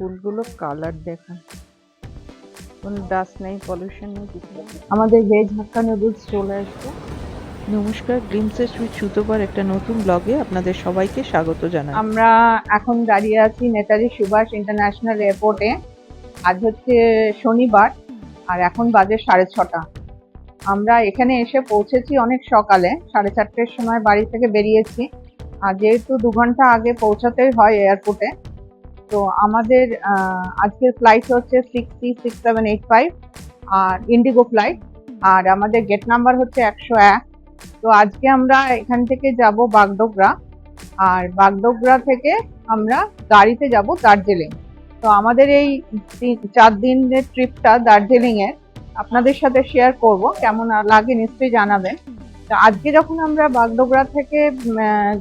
ফুলগুলো কালার দেখা, কোনো ডাস্ট নেই, পলিউশন নেই, কিছু নেই। আমাদের ভেজ হাক্কা নুডলস চলে আসছে। নমস্কার, গ্লিমসেস উইথ সুতোপার একটা নতুন ব্লগে আপনাদের সবাইকে স্বাগত জানাই। আমরা এখন দাঁড়িয়ে আছি নেতাজি সুভাষ ইন্টারন্যাশনাল এয়ারপোর্টে। আজ হচ্ছে শনিবার আর এখন বাজে 6:30। আমরা এখানে এসে পৌঁছেছি অনেক সকালে, 4:30টার সময় বাড়ি থেকে বেরিয়েছি। আর যেহেতু 2 ঘন্টা আগে পৌঁছাতেই হয় এয়ারপোর্টে, তো আমাদের আজকের ফ্লাইট হচ্ছে 6C6785 আর ইন্ডিগো ফ্লাইট, আর আমাদের গেট নাম্বার হচ্ছে 101। তো আজকে আমরা এখান থেকে যাব বাগডোগরা, আর বাগডোগরা থেকে আমরা গাড়িতে যাব দার্জিলিং। তো আমাদের এই 4 দিনের ট্রিপটা দার্জিলিং এর আপনাদের সাথে শেয়ার করব, কেমন লাগে নিশ্চয়ই জানাবেন। তো আজকে যখন আমরা বাগডোগরা থেকে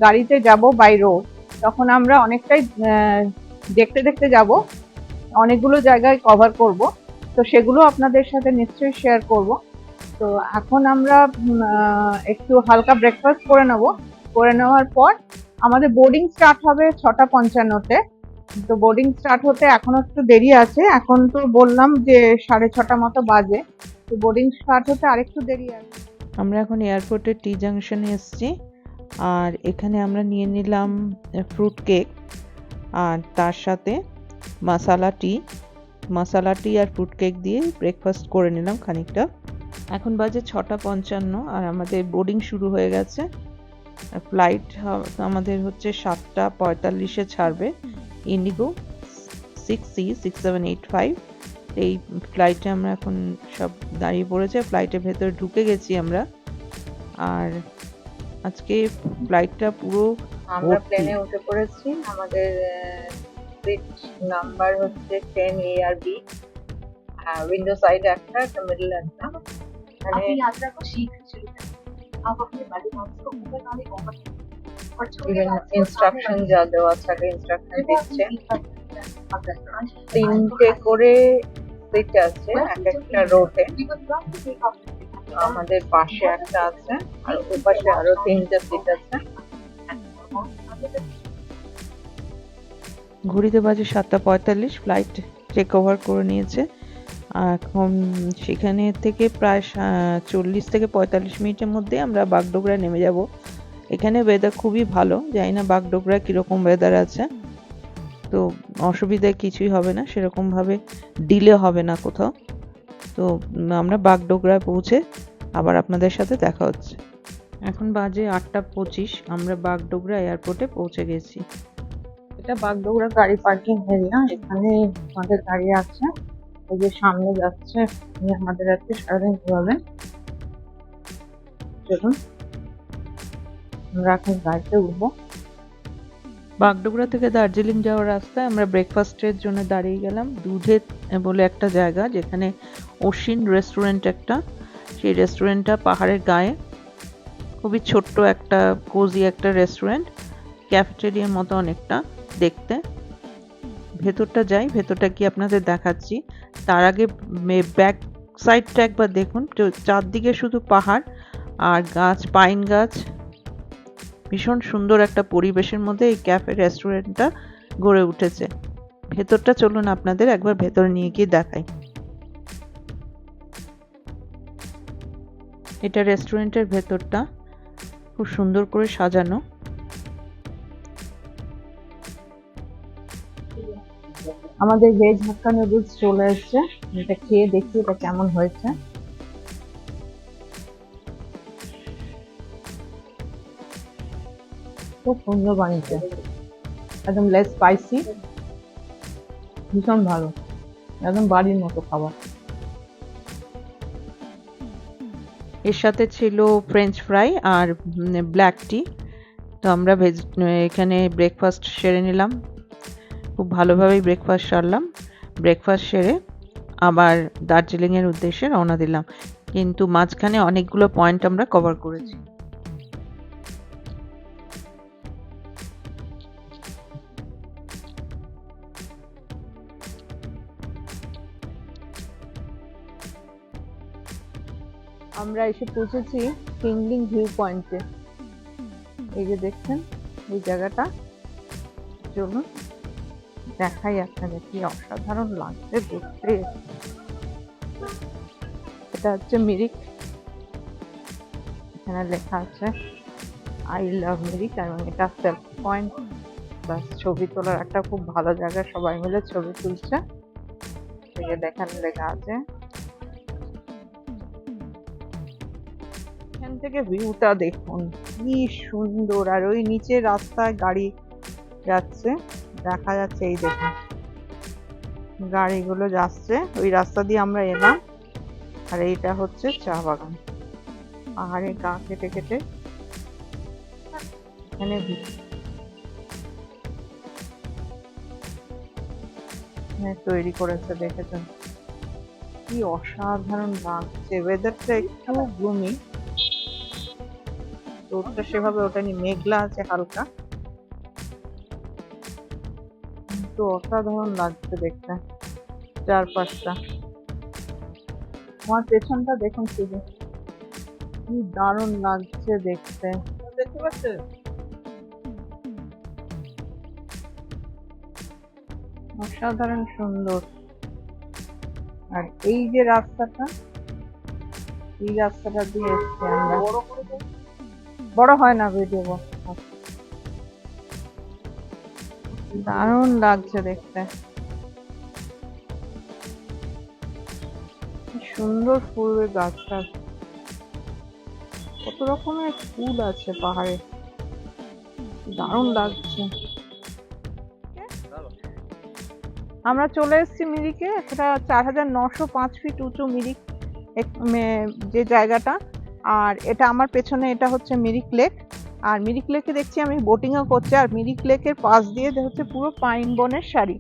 গাড়িতে যাব বাই রোড, তখন আমরা অনেকটাই দেখতে দেখতে যাব, অনেকগুলো জায়গায় কভার করব, তো সেগুলো আপনাদের সাথে নিশ্চয়ই শেয়ার করব। তো এখন আমরা একটু হালকা ব্রেকফাস্ট করে নেব, করে নেওয়ার পর আমাদের বোর্ডিং স্টার্ট হবে 6:55-তে। তো বোর্ডিং স্টার্ট হতে এখনো একটু দেরি আছে, এখন তো বললাম যে 6:30 মতো বাজে, তো বোর্ডিং স্টার্ট হতে আরেকটু দেরি আছে। আমরা এখন এয়ারপোর্টের টি জাংশনে এসেছি, আর এখানে আমরা নিয়ে নিলাম ফ্রুট কেক আর তার সাথে মশালা টি আর ফ্রুট কেক দিয়ে ব্রেকফাস্ট করে নিলাম খানিকটা। এখন বাজে 6:55 আর আমাদের বোর্ডিং শুরু হয়ে গেছে। ফ্লাইট আমাদের হচ্ছে 7:45-এ ছাড়বে, ইন্ডিগো 6C6785। এই ফ্লাইটে আমরা এখন সব দাঁড়িয়ে পড়েছে, ফ্লাইটের ভেতরে ঢুকে গেছি আমরা। আর আজকে ফ্লাইটটা পুরো আমরা প্লেনে উঠে পড়েছি। আমাদের সিট নাম্বার হচ্ছে 10ARB, विंडो साइड একটা मिडिल একটা। अपनी यात्रा को शीघ्र शुरू करें। आप अपने बॉडी पार्ट्स को ऊपर वाले ओवर और छोटे इंस्ट्रक्शन যা দেওয়া থাকে ইনস্ট্রাকশন দিচ্ছে। 3টে করে সিট আছে এক একটা রোতে, আমাদের পাশে একটা আছে আর ওপাশে আরো 3টে সিট আছে। ঘড়িতে বাজে 7:45, ফ্লাইট টেক ওভার করে নিয়েছে। এখন সেখানে থেকে প্রায় 40 থেকে 45 মিনিটের মধ্যে আমরা বাগডোগরায় নেমে যাব। এখানে ওয়েদার খুবই ভালো, জানি না বাগডোগরায় কীরকম ওয়েদার আছে। তো অসুবিধা কিছুই হবে না, সেরকমভাবে ডিলে হবে না কোথাও। তো আমরা বাগডোগরায় পৌঁছে আবার আপনাদের সাথে দেখা হচ্ছে। এখন বাজে 8:25, আমরা বাগডোগরা এয়ারপোর্টে পৌঁছে গেছি। এটা বাগডোগরা গাড়ি পার্কিং এরিয়া, এখানে আমাদের গাড়ি আছে। ওই যে সামনে যাচ্ছে আমাদের আজকে সারাদিন ঘুরাবেন। চলুন আমরা এখন গাড়িতে উঠবো। বাগডোগরা থেকে দার্জিলিং যাওয়ার রাস্তায় আমরা ব্রেকফাস্টের জন্য দাঁড়িয়ে গেলাম দুধে বলে একটা জায়গা, যেখানে অশ্বিন রেস্টুরেন্ট একটা। সেই রেস্টুরেন্টটা পাহাড়ের গায়ে, খুবই ছোট্ট একটা কোজি একটা রেস্টুরেন্ট, ক্যাফেটেরিয়ার মতো অনেকটা দেখতে। ভেতরটা যাই, ভেতরটা কি আপনাদের দেখাচ্ছি। তার আগে ব্যাক সাইডটা একবার দেখুন, চারদিকে শুধু পাহাড় আর গাছ, পাইন গাছ। ভীষণ সুন্দর একটা পরিবেশের মধ্যে এই ক্যাফে রেস্টুরেন্টটা গড়ে উঠেছে। ভেতরটা চলুন আপনাদের একবার ভেতরে নিয়ে গিয়ে দেখাই। এটা রেস্টুরেন্টের ভেতরটা, খুব সুন্দর করে সাজানো। আমাদের ভেজ হাক্কা নুডলস চলে এসছে, এটা খেয়ে দেখি এটা কেমন হয়েছে। খুব সুন্দর বানিয়েছে, একদম লেস স্পাইসি, ভীষণ ভালো, একদম বাড়ির মতো খাবার। এর সাথে ছিল ফ্রেঞ্চ ফ্রাই আর ব্ল্যাক টি। তো আমরা এখানে ব্রেকফাস্ট সেরে নিলাম, খুব ভালোভাবেই ব্রেকফাস্ট সারলাম। ব্রেকফাস্ট সেরে আবার দার্জিলিংয়ের উদ্দেশ্যে রওনা দিলাম, কিন্তু মাঝখানে অনেকগুলো পয়েন্ট আমরা কভার করেছি। আমরা এসে পৌঁছেছি কিংলিং ভিউ পয়েন্টে। এই যে দেখছেন এই জায়গাটা, চলুন দেখাই আপনাদের কি অসাধারণ লাগছে দেখতে। এটা হচ্ছে মিরিক, এখানে লেখা আছে আই লাভ মিরিক, এবং এটা সেলফি পয়েন্ট প্লাস ছবি তোলার একটা খুব ভালো জায়গা, সবাই মিলে ছবি তুলছে। দেখেন লেখা আছে, এখান থেকে ভিউটা দেখুন কি সুন্দর। আর ওই নিচে রাস্তায় গাড়ি যাচ্ছে, দেখা যাচ্ছে, এই দেখুন গাড়িগুলো যাচ্ছে, ওই রাস্তা দিয়ে আমরা এলাম। আর এইটা হচ্ছে চা বাগান, পাহাড়ে গা কেটে কেটে এখানে তৈরি করেছে। দেখেছেন কি অসাধারণ লাগছে। ওয়েদারটা একটু গ্লুমি, রোদটা সেভাবে ওঠেনি, মেঘলা আছে হালকা, কিন্তু অসাধারণ লাগছে দেখতে চারপাশটা। আমার পেছনটা দেখুন শুধু, কি দারুণ লাগছে দেখতে, দেখতে পাচ্ছেন? অসাধারণ সুন্দর। আর এই যে রাস্তাটা, এই রাস্তাটা দিয়ে এসছি আমরা। বড় হয় না ভিডিও, দারুণ লাগছে দেখতে, সুন্দর ফুলের গাছটা, কত রকমের ফুল আছে পাহাড়ে, দারুণ লাগছে। আমরা চলে এসেছি মিরিকে, এটা 4905 ফিট উঁচু মিরিক যে জায়গাটা। আর এটা আমার পেছনে, এটা হচ্ছে মিরিক লেক। আর মিরিক লেকে দেখছি আমি বোটিংও করছি, আর মিরিক লেকের পাশ দিয়ে হচ্ছে পুরো পাইন বনের সারি।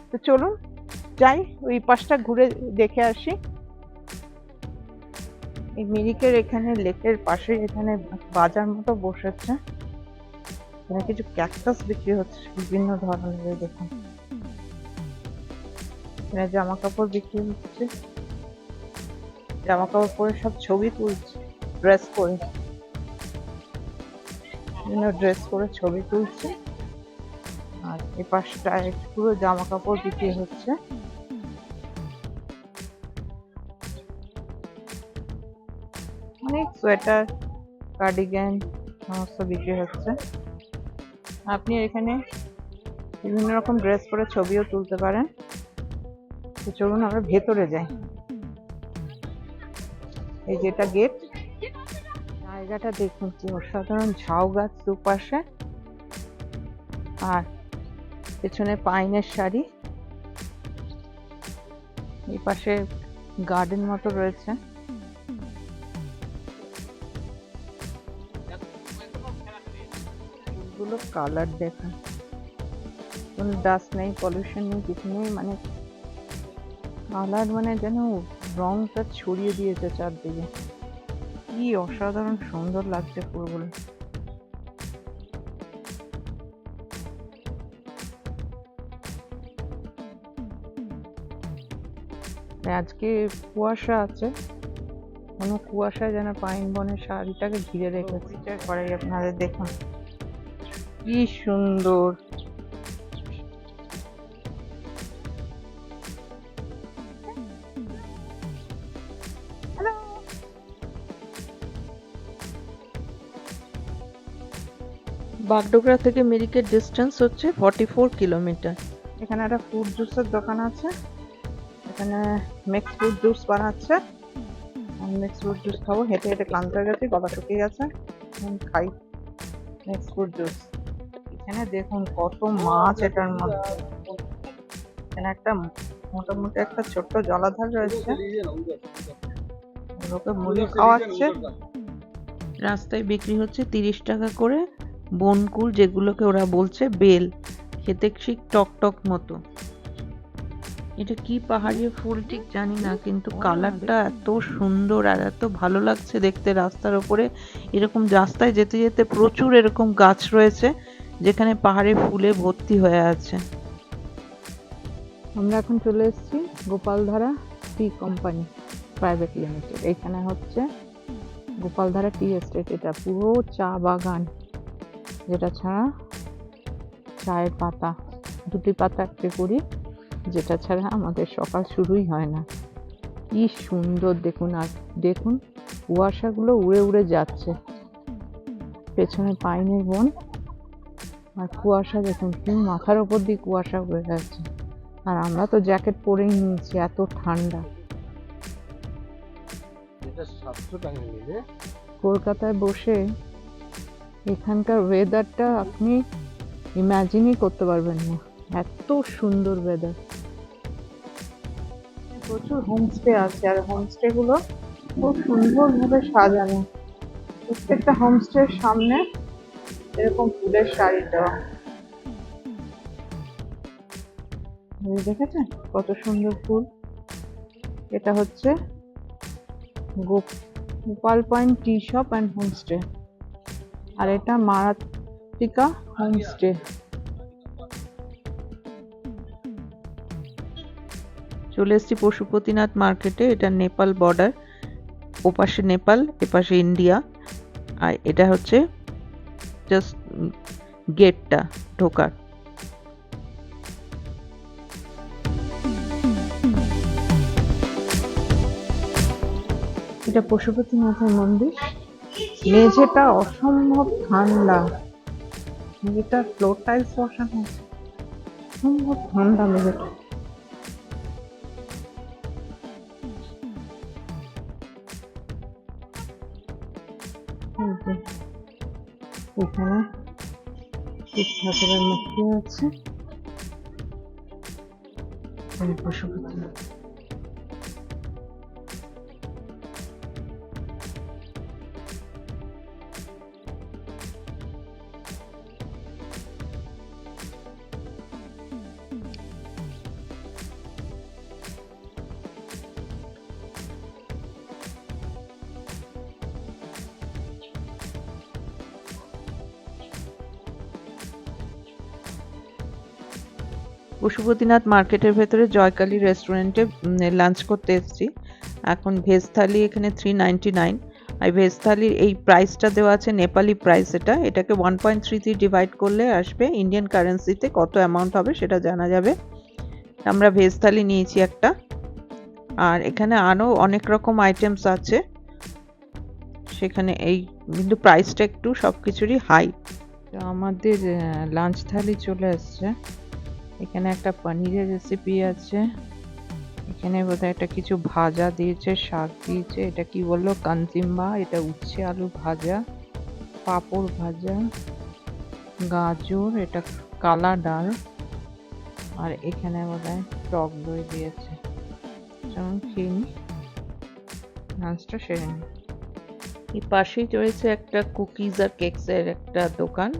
তো চলুন যাই, ওই পাশটা ঘুরে দেখে আসি। এই মিরিকের এখানে লেকের পাশে এখানে বাজার মতো বসেছে, এখানে কিছু ক্যাকটাস বিক্রি হচ্ছে বিভিন্ন ধরনের। দেখুন এখানে জামা কাপড় বিক্রি হচ্ছে, জামা কাপড় পরে সব ছবি তুলছে, ড্রেস পরে, বিভিন্ন ড্রেস পরে ছবি তুলছে। আর এই পাশটায় পুরো জামা কাপড় বিক্রি হচ্ছে। অনেক সোয়েটার, কার্ডিগান সমস্ত বিক্রি হচ্ছে। আপনি এখানে বিভিন্ন রকম ড্রেস পরে ছবিও তুলতে পারেন। তো চলুন আমরা ভেতরে যাই। এই যেটা গেট, জায়গাটা দেখুন কি অসাধারণ, ঝাউ গাছ দুপাশে, আর পেছনে পাইনের সারি, এই পাশে গার্ডেন মতো রয়েছে। ফুলগুলো কালার দেখুন, কোনো ডাস্ট নেই, পলিউশন নেই, কিছু নেই, মানে কালার মানে যেন রংটা ছড়িয়ে দিয়েছে চারদিকে, কি অসাধারণ সুন্দর লাগছে ফুলগুলো। আজকে কুয়াশা আছে, কোনো কুয়াশা যেন পাইন বনের শাড়িটাকে ঘিরে রেখেছে। পরে আপনাদের দেখুন কি সুন্দর, বাগডোগরা থেকে মিরিকের ডিস্টেন্স হচ্ছে 44 কিলোমিটার। এখানে একটা ফ্রুট জুসের দোকান আছে, এখানে মিক্স ফ্রুট জুস বানাচ্ছে। আমি মিক্স ফ্রুট জুস খাবো, হেঁটে হেঁটে ক্লান্ত হয়ে গেছি, গলা শুকিয়ে গেছে, খাই মিক্স ফ্রুট জুস। এখানে দেখুন কত মাছ এটার মধ্যে, এখানে একটা মোটামুটি একটা ছোট্ট জলাধার রয়েছে, লোকে মুড়ি খাওয়াচ্ছে। রাস্তায় বিক্রি হচ্ছে 30 টাকা করে বনকুল, যেগুলোকে ওরা বলছে বেল, খেতে ঠিক টক টক মতো। এটা কি পাহাড়ি ফুল ঠিক জানি না, কিন্তু কালারটা এত সুন্দর আর এত ভালো লাগছে দেখতে। রাস্তার ওপরে এরকম রাস্তায় যেতে যেতে প্রচুর এরকম গাছ রয়েছে, যেখানে পাহাড়ে ফুলে ভর্তি হয়ে আছে। আমরা এখন চলে এসেছি গোপালধারা টি কোম্পানি প্রাইভেট লিমিটেড। এখানে হচ্ছে গোপালধারা টি এস্টেট, এটা পুরো চা বাগান, যেটা ছাড়া চায়ের পাতা দুটি পাতা একটা করি, যেটা ছাড়া আমাদের সকাল শুরুই হয় না। কি সুন্দর দেখুন, আর দেখুন কুয়াশাগুলো উড়ে উড়ে যাচ্ছে, পেছনে পাইনের বন আর কুয়াশা দেখুন, কি মাথার ওপর দিয়ে কুয়াশা উড়ে যাচ্ছে। আর আমরা তো জ্যাকেট পরেই নিয়েছি, এত ঠান্ডা। কলকাতায় বসে এখানকার ওয়েদারটা আপনি ইমাজিনই করতে পারবেন না, এত সুন্দর ওয়েদার। প্রচুর হোমস্টে আছে, আর হোমস্টে গুলো খুব সুন্দরভাবে সাজানো। প্রত্যেকটা হোমস্টের সামনে এরকম ফুলের শাড়ি দেওয়া। দেখেছেন কত সুন্দর ফুল? এটা হচ্ছে Gopal point tea shop and homestay, আর এটা মারাত্মিকা হোমস্টে। চলে এসেছি পশুপতিনাথ মার্কেটে। এটা নেপাল বর্ডার, ওপাশে নেপাল এপাশে ইন্ডিয়া, আর এটা হচ্ছে জাস্ট গেটটা ঢোকার। এটা পশুপতিনাথের মন্দির। মেঝেটা অসম্ভব ঠান্ডা, মেঝেটা ফ্লোর টাইলস বসানো, অসম্ভব ঠান্ডা মেঝেটা। এখানে শিব ঠাকুরের মূর্তি আছে। পশুপতিনাথ পশুপতিনাথ মার্কেটের ভেতরে জয়কালী রেস্টুরেন্টে লাঞ্চ করতে এসেছি। এখন ভেজ থালি এখানে 399, আর ভেজ থালির এই প্রাইসটা দেওয়া আছে নেপালি প্রাইস। এটাকে 1.33 ডিভাইড করলে আসবে ইন্ডিয়ান কারেন্সিতে কত অ্যামাউন্ট হবে সেটা জানা যাবে। আমরা ভেজ থালি নিয়েছি একটা, আর এখানে আরও অনেক রকম আইটেমস আছে সেখানে, এই কিন্তু প্রাইসটা একটু সব কিছুরই হাই। তো আমাদের লাঞ্চ থালি চলে আসছে। এখানে একটা পনিরের রেসিপি আছে, এখানে বোধহয় একটা কিছু ভাজা দিয়েছে, শাক দিয়েছে, এটা কি বললো কানজিম্বা, এটা উচ্ছে আলু ভাজা, পাঁপড় ভাজা, গাজর, এটা কালা ডাল, আর এখানে বোধহয় টক দই দিয়েছে। যেমন খেয়ে নি, লাঞ্চটা সেরে নি। এই পাশেই রয়েছে একটা কুকিজ আর কেকসের একটা দোকান,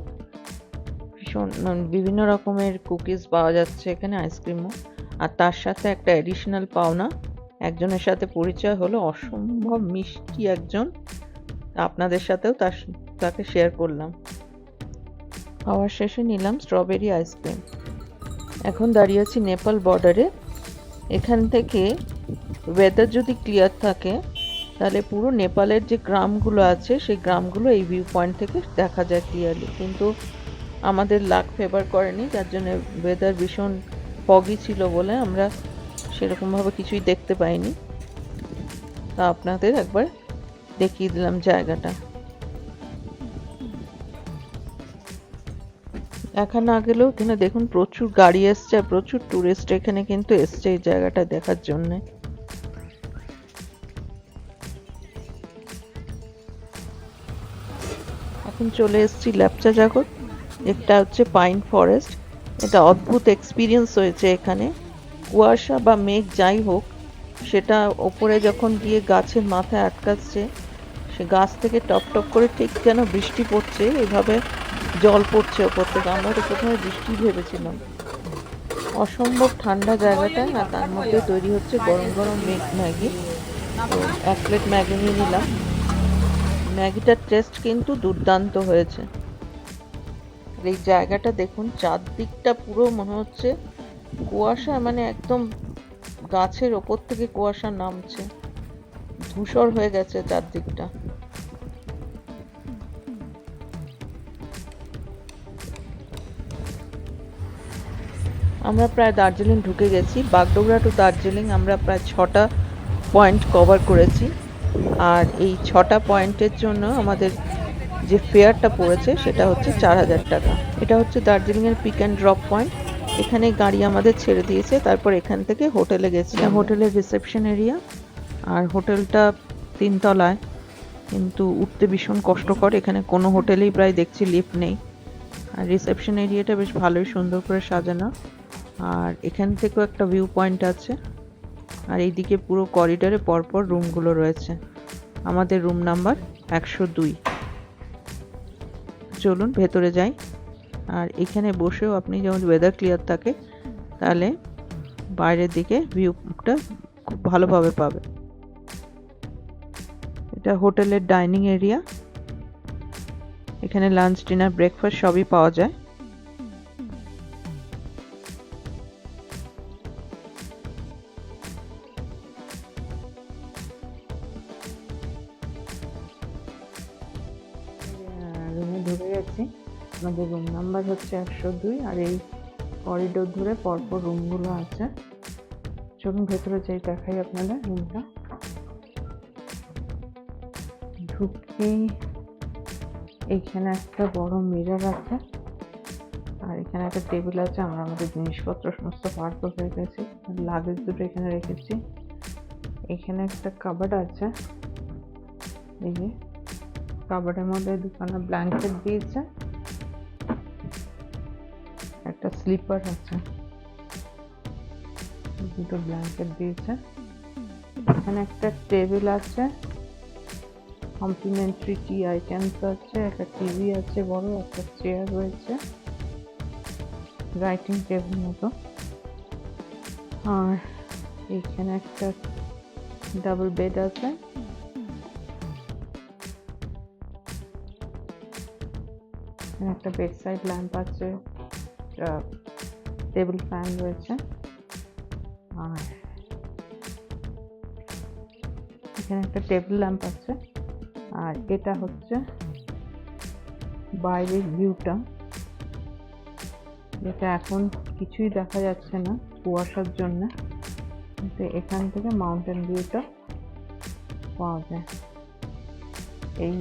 বিভিন্ন রকমের কুকিজ পাওয়া যাচ্ছে এখানে, আইসক্রিমও। আর তার সাথে একটা অ্যাডিশনাল পাওনা, একজনের সাথে পরিচয় হলো, অসম্ভব মিষ্টি একজন, আপনাদের সাথেও তাকে শেয়ার করলাম। খাওয়ার শেষে নিলাম স্ট্রবেরি আইসক্রিম। এখন দাঁড়িয়ে আছি নেপাল বর্ডারে। এখান থেকে ওয়েদার যদি ক্লিয়ার থাকে তাহলে পুরো নেপালের যে গ্রামগুলো আছে সেই গ্রামগুলো এই ভিউ পয়েন্ট থেকে দেখা যায় ক্লিয়ারলি, কিন্তু আমাদের লাক ফেভার করেনি, যার জন্য ওয়েদার ভীষণ ফগি ছিল বলে আমরা সেরকমভাবে কিছুই দেখতে পাইনি। তা আপনাদের একবার দেখিয়ে দিলাম জায়গাটা। এখন না গেলেও এখানে দেখুন প্রচুর গাড়ি এসছে, আর প্রচুর টুরিস্ট এখানে কিন্তু এসছে এই জায়গাটা দেখার জন্য। এখন চলে এসেছি ল্যাপচা জগৎ। এটা হচ্ছে পাইন ফরেস্ট। এটা অদ্ভুত এক্সপিরিয়েন্স হয়েছে এখানে। কুয়াশা বা মেঘ যাই হোক, সেটা ওপরে যখন গিয়ে গাছের মাথায় আটকাচ্ছে, সে গাছ থেকে টপ টপ করে ঠিক যেন বৃষ্টি পড়ছে, এভাবে জল পড়ছে ওপর থেকে। আমরা তো প্রথমে বৃষ্টি ভেবেছিলাম। অসম্ভব ঠান্ডা জায়গাটায়, আর তার মধ্যে তৈরি হচ্ছে গরম গরম ম্যাগি। তো 1 প্লেট ম্যাগি নিয়ে নিলাম। ম্যাগিটার টেস্ট কিন্তু দুর্দান্ত হয়েছে। এই জায়গাটা দেখুন, চারদিকটা পুরো মনে হচ্ছে কুয়াশা, মানে একদম গাছের ওপর থেকে কুয়াশা নামছে, ধূসর হয়ে গেছে চারদিকটা। আমরা প্রায় দার্জিলিং ঢুকে গেছি। বাগডোগরা টু দার্জিলিং আমরা প্রায় 6টা পয়েন্ট কভার করেছি। আর এই 6টা পয়েন্টের জন্য আমাদের যে ফেয়ারটা পড়েছে সেটা হচ্ছে 4000 টাকা। এটা হচ্ছে দার্জিলিংয়ের পিক অ্যান্ড ড্রপ পয়েন্ট। এখানে গাড়ি আমাদের ছেড়ে দিয়েছে, তারপর এখান থেকে হোটেলে গেছি। হোটেলের রিসেপশন এরিয়া, আর হোটেলটা 3 তলায়, কিন্তু উঠতে ভীষণ কষ্টকর। এখানে কোনো হোটেলেই প্রায় দেখছি লিফট নেই। আর রিসেপশন এরিয়াটা বেশ ভালোই সুন্দর করে সাজানো। আর এখান থেকেও একটা ভিউ পয়েন্ট আছে। আর এইদিকে পুরো করিডোরে পরপর রুমগুলো রয়েছে। আমাদের রুম নাম্বার 102। চলুন ভেতরে যাই। আর এখানে বসেও আপনি যখন ওয়েদার ক্লিয়ার থাকে তাহলে বাইরের দিকে ভিউটা খুব ভালোভাবে পাবে। এটা হোটেলের ডাইনিং এরিয়া। এখানে লাঞ্চ, ডিনার, ব্রেকফাস্ট সবই পাওয়া যায়। রুমে ঢুকে গেছি। আমাদের রুম নাম্বার হচ্ছে 102। আর এই করিডোর ধরে পরপর রুমগুলো আছে। চলুন ভেতরে যাই, দেখাই আপনাদের রুমটা। ঢুকেই এইখানে একটা বড় মিরর আছে, আর এখানে একটা টেবিল আছে। আমরা আমাদের জিনিসপত্র সমস্ত পার করে গেছি। লাগেজ দুটো এখানে রেখেছি। এখানে একটা কাবার্ড আছে। এই যে কাবার্ডের মধ্যে দুখানা ব্ল্যাঙ্কেট দিয়েছে, একটা স্লিপার আছে, দুটো ব্ল্যাঙ্কেট দিয়েছে। এখানে একটা টেবিল আছে, কমপ্লিমেন্টারি টি আইটেমস আছে, একটা টিভি আছে বড়, একটা চেয়ার রয়েছে, রাইটিং টেবিল মতো। আর এখানে একটা ডাবল বেড আছে। একটা বেড সাইড ল্যাম্প আছে, টেবিল ফ্যান রয়েছে। আর এখানে একটা টেবিল ল্যাম্প আছে। আর এটা হচ্ছে বাইরের ভিউটা, যেটা এখন কিছুই দেখা যাচ্ছে না কুয়াশার জন্য, কিন্তু এখান থেকে মাউন্টেন ভিউটা পাওয়া যায়। এই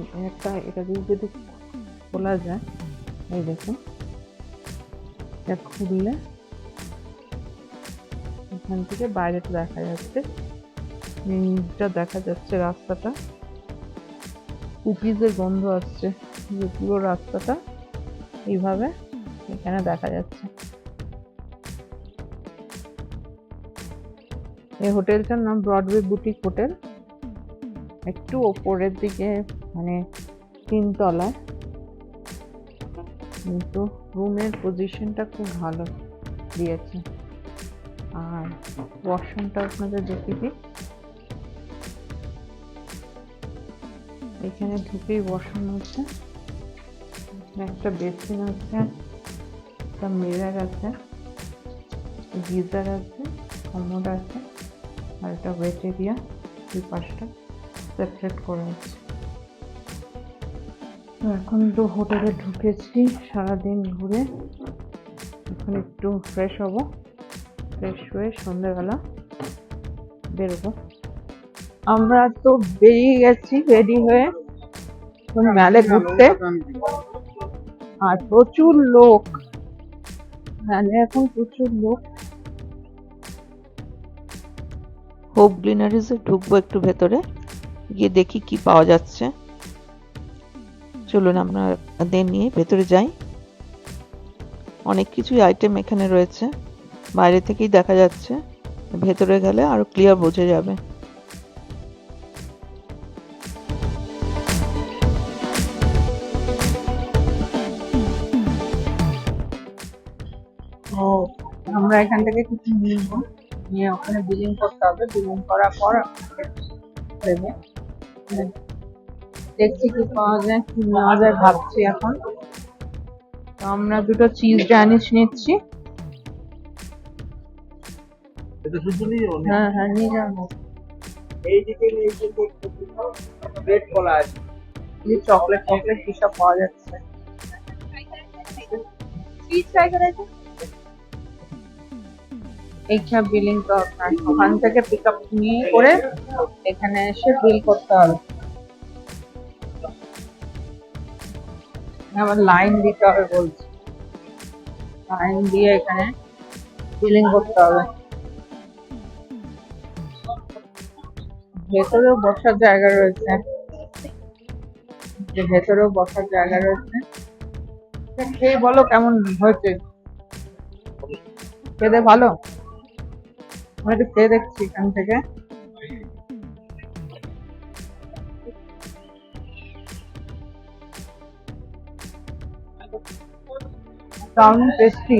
এটা যদি খোলা যায়, এই দেখুন, এটা খুললে এখান থেকে বাইরেটা দেখা যাচ্ছে, নিচটা দেখা যাচ্ছে। রাস্তাটা কুকিজের গন্ধ আসছে, যে পুরো রাস্তাটা এইভাবে এখানে দেখা যাচ্ছে। এই হোটেলটার নাম ব্রডওয়ে বুটিক হোটেল। একটু ওপরের দিকে, মানে 3 তলায়, কিন্তু রুমের পজিশনটা খুব ভালো দিয়েছে। আর ওয়াশরুমটা আপনাদের দেখিয়ে দিই। এখানে ঢুকেই ওয়াশরুম আছে, একটা বেসিন আছে, একটা মিরর আছে, গিজার আছে, কমোড আছে, আর একটা ওয়েট এরিয়া। দুই পাশটা সেপারেট করে আছে। এখন তো হোটেলে ঢুকেছি সারাদিন ঘুরে। এখন একটু ফ্রেশ হব, ফ্রেশ হয়ে সন্ধ্যেবেলা বেরোবো। আমরা তো বেরিয়ে গেছি রেডি হয়ে মেলে ঘুরতে। আর প্রচুর লোক মেলে, এখন প্রচুর লোক। হোপ গ্লিনারিজে ঢুকবো একটু ভেতরে গিয়ে দেখি কি পাওয়া যাচ্ছে। চলুন আপনাদের নিয়ে ভেতরে যাই। অনেক কিছুই আইটেম এখানে রয়েছে, বাইরে থেকেই দেখা যাচ্ছে, ভেতরে গেলে আরো ক্লিয়ার বোঝা যাবে। আমরা এখান থেকে কিছু নিব, নিয়ে ওখানে বিলিং করতে হবে। বিলিং করার পর দেবে। দেখছি কি পাওয়া যায়, কি নেওয়া যায় ভাবছি এখন। তো আমরা দুটো চিজ ড্যানিশ নিচ্ছি। হ্যাঁ হ্যাঁ, নিয়ে যাবো। ব্রেড কলা আছে, চকলেট চকলেট কি সব পাওয়া যাচ্ছে। চিজ ফ্রাই করা আছে। এইখানে বিলিং তো আপনার ওখান থেকে পিক আপ নিয়ে করে এখানে এসে বিল করতে হবে, আবার লাইন দিতে হবে বলছে, লাইন দিয়ে এখানে বিলিং করতে হবে। ভেতরেও বসার জায়গা রয়েছে, ভেতরেও বসার জায়গা রয়েছে। খেয়ে বলো কেমন হয়েছে, খেতে ভালো? আমি একটু খেয়ে দেখছি এখান থেকে। দারুণ টেস্টি।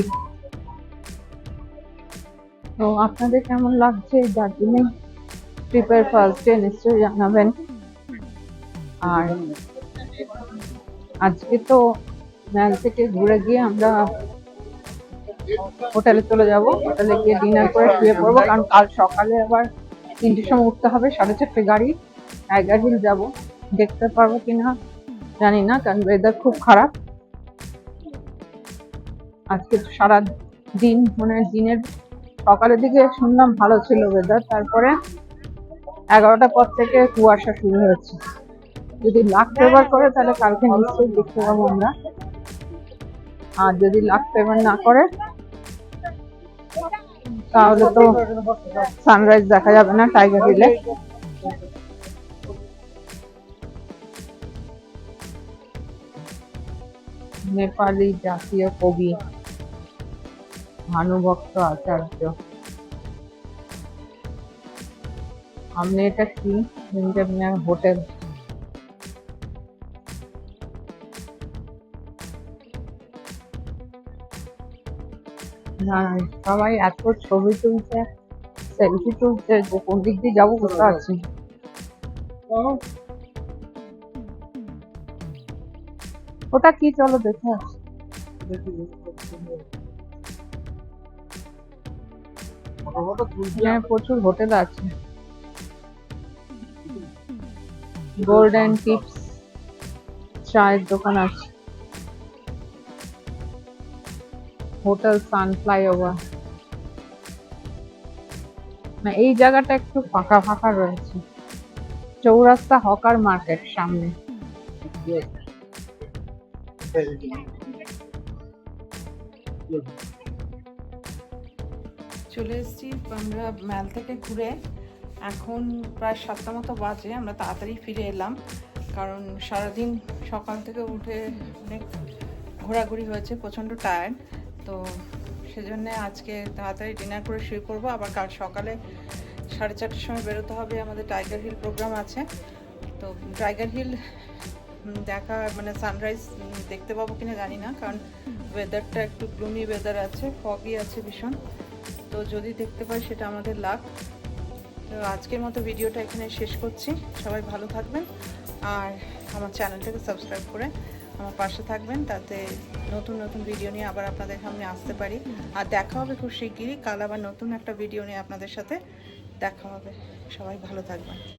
তো আপনাদের কেমন লাগছে দার্জিলিং ট্রিপের ফার্স্ট ডে নিশ্চয়ই জানাবেন। আর আজকে তো ম্যাল থেকে ঘুরে গিয়ে আমরা হোটেলে চলে যাব, হোটেলে গিয়ে ডিনার করে শুয়ে পড়বো, কারণ কাল সকালে আবার 3টের সময় উঠতে হবে, 4:30 গাড়ি টাইগার হিল যাব। দেখতে পারবো কিনা জানি না, কারণ ওয়েদার খুব খারাপ আজকে। সারা দিন মানে দিনের সকালের দিকে শুনলাম ভালো ছিল ওয়েদার, তারপরে 11টার পর থেকে কুয়াশা শুরু হয়েছে। যদি লাক ফেভার করে তাহলে কালকে নিশ্চয়ই দেখতে পাবো আমরা, আর যদি লাক ফেভার না করে তাহলে তো সানরাইজ দেখা যাবে না টাইগার হিলে। নেপালি জাতীয় কবি ভানুভক্ত আচার্য। সামনে এটা কি হোটেল, না সবাই এত ছবি তুলছে, সেলফি তুলছে যে কোন দিক দিয়ে যাবো বুঝতে পারছি। ওটা কি, চলো দেখে আসি। প্রচুর হোটেল আছে, গোল্ডেন টিপস চায়ের দোকান আছে, হোটেল সান ফ্লাইওভার। না এই জায়গাটা একটু ফাঁকা ফাঁকা রয়েছে, চৌরাস্তা হকার মার্কেট সামনে। চলে এসেছি আমরা ম্যাল থেকে ঘুরে, এখন প্রায় 7টা মতো বাজে। আমরা তাড়াতাড়ি ফিরে এলাম, কারণ সারাদিন সকাল থেকে উঠে অনেক ঘোরাঘুরি হয়েছে, প্রচণ্ড টায়ার্ড। তো সেজন্য আজকে তাড়াতাড়ি ডিনার করে শুয়ে পড়বো, আবার কাল সকালে 4:30টার সময় বেরোতে হবে, আমাদের টাইগার হিল প্রোগ্রাম আছে। তো টাইগার হিল দেখা মানে সানরাইজ দেখতে পাবো কিনা জানি না, কারণ ওয়েদারটা একটু গ্লুমি ওয়েদার আছে, ফগি আছে ভীষণ। তো যদি দেখতে পাই সেটা আমাদের লাক। তো আজকের মতো ভিডিওটা এখানে শেষ করছি। সবাই ভালো থাকবেন, আর আমার চ্যানেলটাকে সাবস্ক্রাইব করে আমার পাশে থাকবেন, তাতে নতুন নতুন ভিডিও নিয়ে আবার আপনাদের সামনে আসতে পারি। আর দেখা হবে খুব শিগগিরই, কাল আবার নতুন একটা ভিডিও নিয়ে আপনাদের সাথে দেখা হবে। সবাই ভালো থাকবেন।